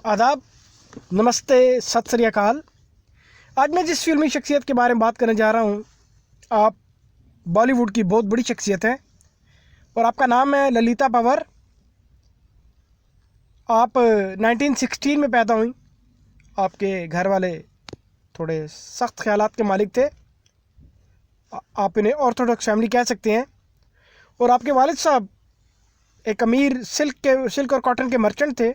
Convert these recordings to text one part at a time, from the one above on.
आदाब, नमस्ते, सत श्री अकाल। आज मैं जिस फिल्मी शख्सियत के बारे में बात करने जा रहा हूँ, आप बॉलीवुड की बहुत बड़ी शख्सियत हैं और आपका नाम है ललिता पंवर। आप 1916 में पैदा हुई। आपके घर वाले थोड़े सख्त ख्यालात के मालिक थे। आप इन्हें ऑर्थोडॉक्स फैमिली कह सकते हैं। और आपके वालिद साहब एक अमीर सिल्क और कॉटन के मर्चेंट थे।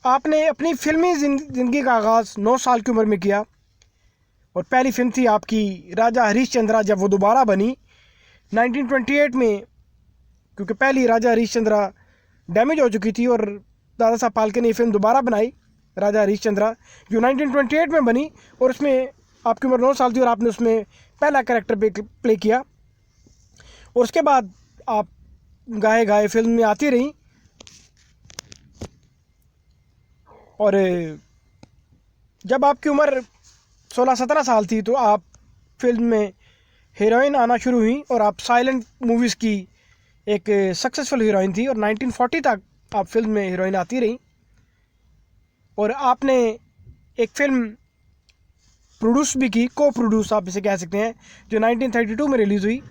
आपने अपनी फिल्मी ज़िंदगी का आगाज़ 9 साल की उम्र में किया और पहली फिल्म थी आपकी राजा हरीशचंद्रा, जब वो दोबारा बनी 1928 में, क्योंकि पहली राजा हरीशचंद्रा डैमेज हो चुकी थी और दादा साहब फाल्के ने ये फिल्म दोबारा बनाई राजा हरीशचंद्रा, जो 1928 में बनी। और उसमें आपकी उम्र 9 साल थी और आपने उसमें पहला कैरेक्टर प्ले किया। और उसके बाद आप गाए गाए फिल्म में आती रहीं और जब आपकी उम्र 16-17 साल थी तो आप फिल्म में हीरोइन आना शुरू हुई और आप साइलेंट मूवीज़ की एक सक्सेसफुल हीरोइन थी और 1940 तक आप फिल्म में हीरोइन आती रही। और आपने एक फिल्म प्रोड्यूस भी की, को प्रोड्यूस आप इसे कह सकते हैं, जो 1932 में रिलीज़ हुई।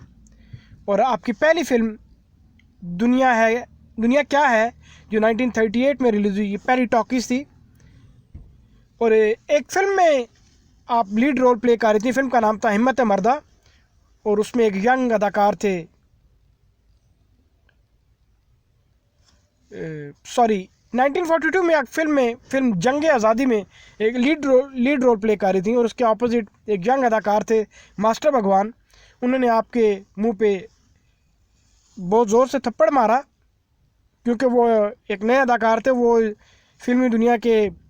और आपकी पहली फिल्म दुनिया क्या है, जो 1938 में रिलीज़ हुई, ये पहली टॉकीज़ थी। और एक फिल्म में आप लीड रोल प्ले कर रही थी। फिल्म का नाम था हिम्मत मर्दा और उसमें एक यंग अदाकार थे, 1942 में एक फिल्म जंग आज़ादी में एक लीड रोल प्ले कर रही थी और उसके ऑपोजिट एक यंग अदाकार थे मास्टर भगवान। उन्होंने आपके मुंह पे बहुत ज़ोर से थप्पड़ मारा क्योंकि वो एक नए अदाकार थे, वो फिल्मी दुनिया के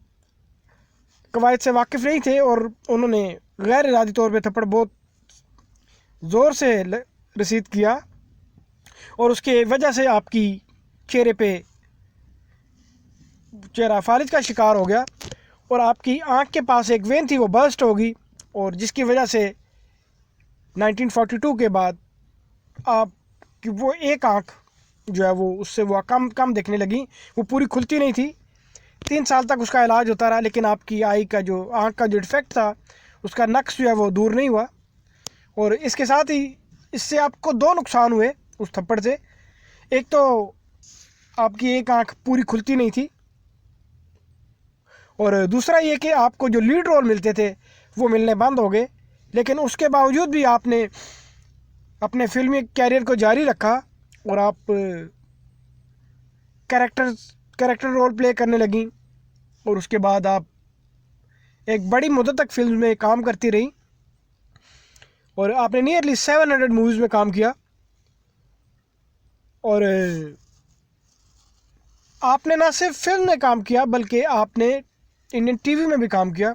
कवायद से वाकिफ़ नहीं थे और उन्होंने गैर इरादी तौर पे थप्पड़ बहुत ज़ोर से रसीद किया और उसके वजह से आपकी चेहरा फालिज का शिकार हो गया और आपकी आंख के पास एक वेन थी, वो बर्स्ट होगी और जिसकी वजह से 1942 के बाद आपकी वो एक आंख जो है वो उससे वो कम कम दिखने लगी, वो पूरी खुलती नहीं थी। 3 साल तक उसका इलाज होता रहा, लेकिन आपकी आंख का जो डिफेक्ट था, उसका नक्श जो है वो दूर नहीं हुआ। और इसके साथ ही इससे आपको 2 नुकसान हुए उस थप्पड़ से। एक तो आपकी एक आंख पूरी खुलती नहीं थी और दूसरा ये कि आपको जो लीड रोल मिलते थे वो मिलने बंद हो गए। लेकिन उसके बावजूद भी आपने अपने फिल्मी कैरियर को जारी रखा और आप कैरेक्टर रोल प्ले करने लगी और उसके बाद आप एक बड़ी मुद्दत तक फिल्म में काम करती रही और आपने नियरली 700 मूवीज़ में काम किया। और आपने ना सिर्फ फिल्म में काम किया बल्कि आपने इंडियन टीवी में भी काम किया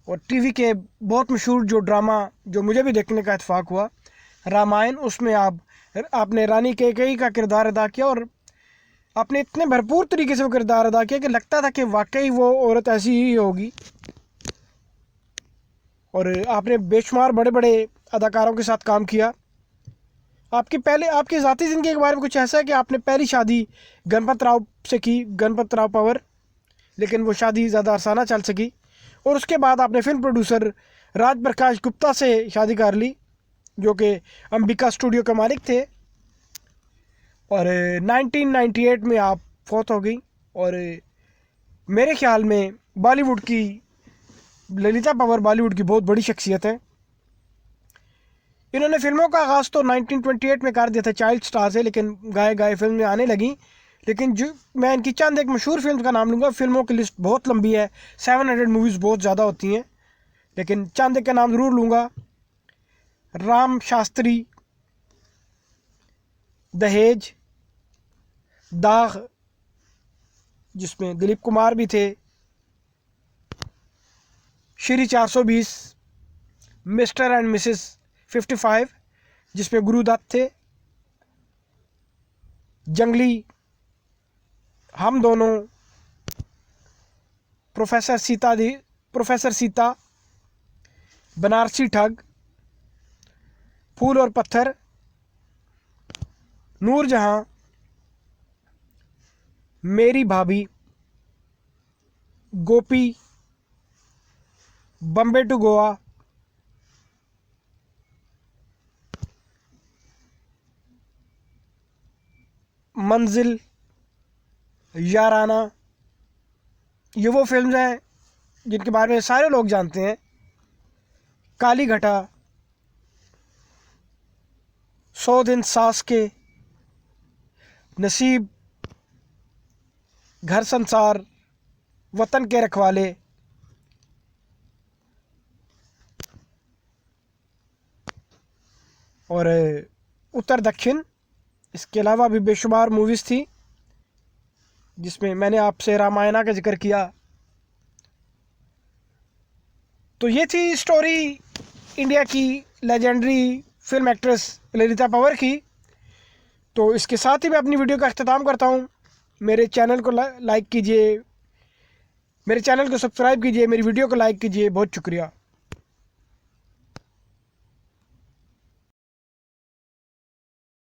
और टीवी के बहुत मशहूर जो ड्रामा जो मुझे भी देखने का इत्तेफाक हुआ, रामायण, उसमें आपने रानी कैकेयी का किरदार अदा किया और आपने इतने भरपूर तरीके से वो किरदार अदा किया कि लगता था कि वाकई वो औरत ऐसी ही होगी। और आपने बेशुमार बड़े बड़े अदाकारों के साथ काम किया। आपकी ज़ाती ज़िंदगी के बारे में कुछ ऐसा है कि आपने पहली शादी गणपत राव से की, गणपत राव पंवर, लेकिन वो शादी ज़्यादा अरसा ना चल सकी और उसके बाद आपने फिल्म प्रोड्यूसर राज प्रकाश गुप्ता से शादी कर ली, जो कि अंबिका स्टूडियो के मालिक थे। और 1998 में आप फौत हो गई। और मेरे ख्याल में ललिता पंवर बॉलीवुड की बहुत बड़ी शख्सियत है। इन्होंने फिल्मों का आगाज़ तो 1928 में कर दिया था चाइल्ड स्टार से, लेकिन गाए गाए फिल्म में आने लगी। लेकिन जो मैं इनकी चंद एक मशहूर फिल्म का नाम लूँगा, फिल्मों की लिस्ट बहुत लंबी है, 700 मूवीज़ बहुत ज़्यादा होती हैं, लेकिन चंद एक का नाम ज़रूर लूँगा। राम शास्त्री, दहेज, दाग जिसमें दिलीप कुमार भी थे, श्री 420, मिस्टर एंड मिसेस 55 जिसमें गुरुदत्त थे, जंगली, हम दोनों, प्रोफेसर सीता, बनारसी ठग, फूल और पत्थर, नूरजहां, मेरी भाभी, गोपी, बम्बे टू गोवा, मंजिल, याराना, ये वो फिल्म्स हैं जिनके बारे में सारे लोग जानते हैं। काली घटा, 100 दिन सास के, नसीब, घर संसार, वतन के रखवाले, और उत्तर दक्षिण। इसके अलावा भी बेशुमार मूवीज़ थी जिसमें मैंने आपसे रामायणा का जिक्र किया। तो ये थी स्टोरी इंडिया की legendary film actress Lalita Panwar की। तो इसके साथ ही मैं अपनी वीडियो का अख्ताम करता हूँ। मेरे चैनल को लाइक कीजिए, मेरे चैनल को सब्सक्राइब कीजिए, मेरी वीडियो को लाइक कीजिए। बहुत शुक्रिया।